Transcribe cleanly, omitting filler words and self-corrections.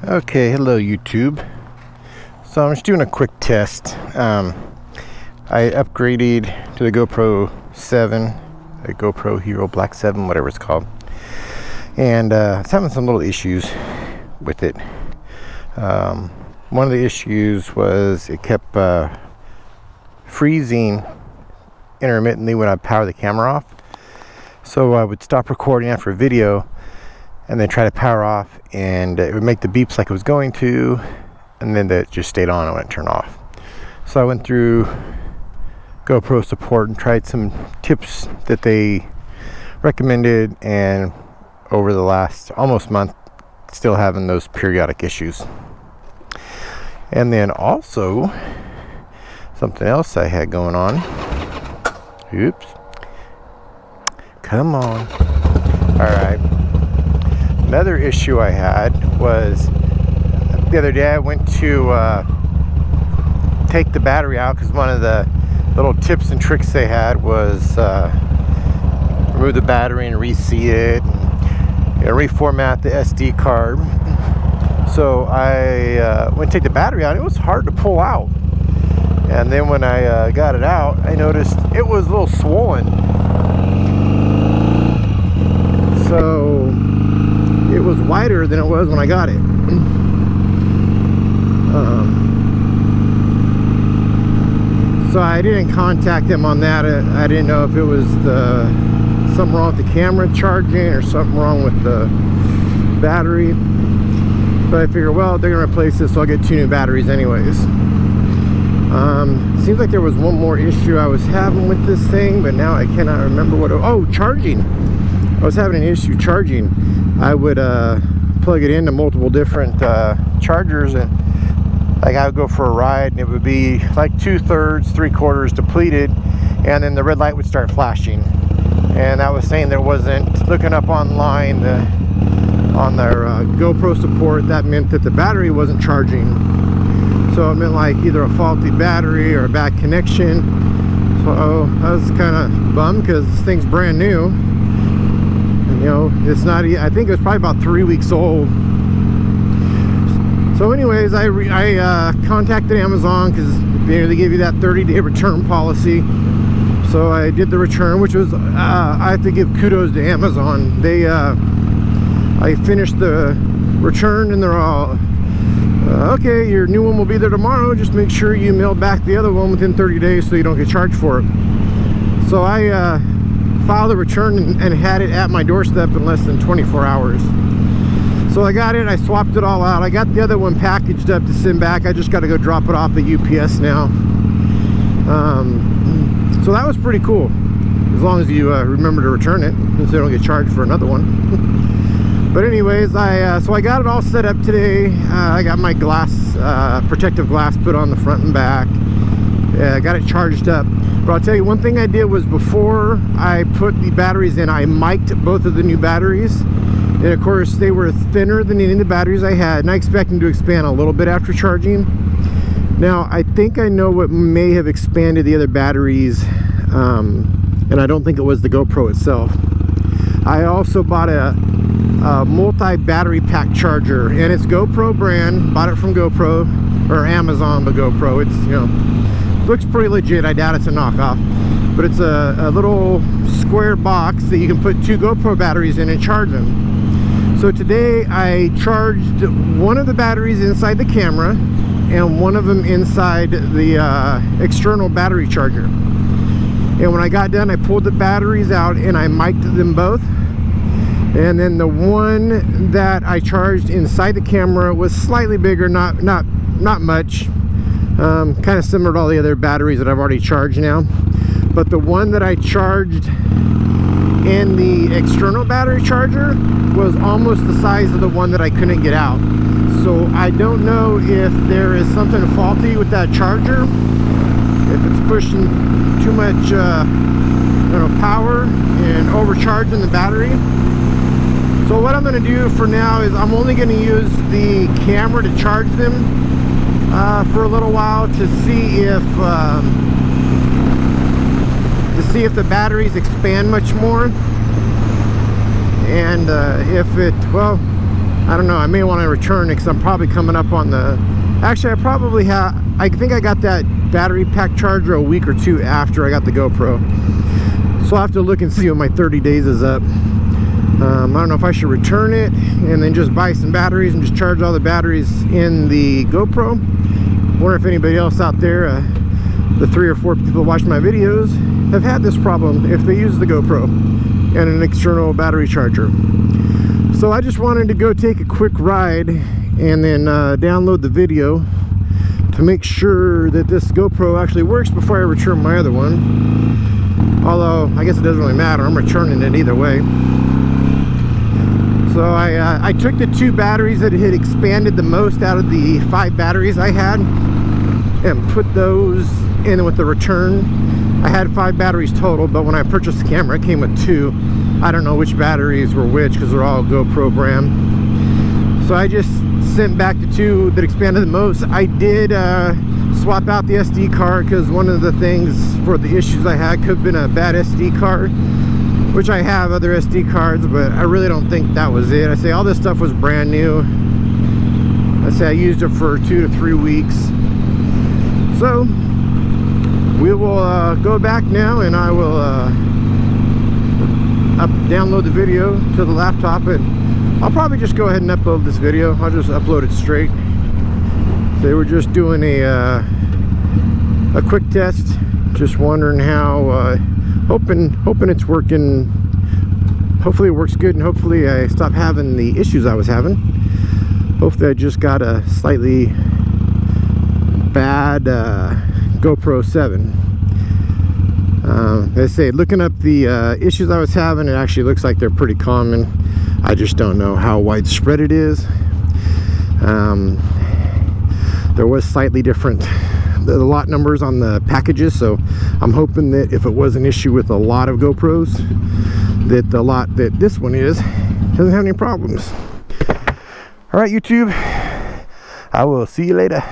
Okay, hello YouTube. So I'm just doing a quick test. I upgraded to the GoPro 7, the GoPro Hero Black 7, whatever it's called. And I was having some little issues with it. One of the issues was it kept freezing intermittently when I power the camera off. So I would stop recording after a video and then try to power off, and it would make the beeps like it was going to, and then it just stayed on and wouldn't turn off. So I went through GoPro support and tried some tips that they recommended, and over the last almost month, still having those periodic issues. And then also something else I had going on. Oops. Come on. All right. Another issue I had was the other day I went to take the battery out, because one of the little tips and tricks they had was remove the battery and re-see it, and reformat the SD card. So I went to take the battery out. It was hard to pull out, and then when I got it out, I noticed it was a little swollen. So it was wider than it was when I got it. So I didn't contact them on that. I didn't know if it was something wrong with the camera charging or something wrong with the battery. But I figured, well, they're gonna replace this, so I'll get 2 new batteries anyways. Seems like there was one more issue I was having with this thing, but now I cannot remember what charging. I was having an issue charging. I would plug it into multiple different chargers, and like I would go for a ride and it would be like 2/3, 3/4 depleted, and then the red light would start flashing, and that was saying there wasn't, looking up online on their GoPro support, that meant that the battery wasn't charging. So it meant like either a faulty battery or a bad connection. So I was kind of bummed because this thing's brand new. You know, it's not, I think it was probably about 3 weeks old. So anyways, I contacted Amazon, because they give you that 30-day return policy. So I did the return, which was, I have to give kudos to Amazon. They, I finished the return, and they're all, okay, your new one will be there tomorrow. Just make sure you mail back the other one within 30 days so you don't get charged for it. So I filed the return and had it at my doorstep in less than 24 hours. So I got it, I swapped it all out. I got the other one packaged up to send back. I just got to go drop it off at UPS now. So that was pretty cool, as long as you remember to return it, so you don't get charged for another one. But anyways, so I got it all set up today. I got my glass, protective glass put on the front and back. I got it charged up. But I'll tell you, one thing I did was, before I put the batteries in, I mic'd both of the new batteries. And of course, they were thinner than any of the batteries I had, and I expect them to expand a little bit after charging. Now, I think I know what may have expanded the other batteries, and I don't think it was the GoPro itself. I also bought a multi-battery pack charger, and it's GoPro brand. Bought it from GoPro, or Amazon, but GoPro. It's, you know, looks pretty legit. I doubt it's a knockoff, but it's a little square box that you can put 2 GoPro batteries in and charge them. So today I charged one of the batteries inside the camera and one of them inside the external battery charger. And when I got done, I pulled the batteries out and I mic'd them both. And then the one that I charged inside the camera was slightly bigger, not much. Kind of similar to all the other batteries that I've already charged now. But the one that I charged in the external battery charger was almost the size of the one that I couldn't get out. So I don't know if there is something faulty with that charger, if it's pushing too much power and overcharging the battery. So what I'm going to do for now is I'm only going to use the camera to charge them for a little while, to see if the batteries expand much more, and if it, well, I don't know, I may want to return it because I'm probably coming up on the, actually I probably have, I think I got that battery pack charger a week or two after I got the GoPro, so I'll have to look and see when my 30 days is up. I don't know if I should return it and then just buy some batteries and just charge all the batteries in the GoPro. Wonder if anybody else out there, the 3 or 4 people watching my videos, have had this problem if they use the GoPro and an external battery charger. So I just wanted to go take a quick ride and then download the video to make sure that this GoPro actually works before I return my other one. Although I guess it doesn't really matter, I'm returning it either way. So I took the 2 batteries that had expanded the most out of the 5 batteries I had and put those in with the return. I had 5 batteries total, but when I purchased the camera it came with 2. I don't know which batteries were which because they're all GoPro brand. So I just sent back the 2 that expanded the most. I did swap out the SD card because one of the things for the issues I had could have been a bad SD card, which I have other SD cards, but I really don't think that was it. I say all this stuff was brand new. I say I used it for 2 to 3 weeks. So we will go back now and I will download the video to the laptop, and I'll probably just go ahead and upload this video. I'll just upload it straight. They were just doing a quick test, just wondering how, hoping it's working. Hopefully it works good, and hopefully I stop having the issues I was having. Hopefully I just got a slightly bad GoPro 7. They say looking up the issues I was having, it actually looks like they're pretty common. I just don't know how widespread it is. There was slightly different the lot numbers on the packages, so I'm hoping that if it was an issue with a lot of GoPros, that the lot that this one is doesn't have any problems. All right, YouTube, I will see you later.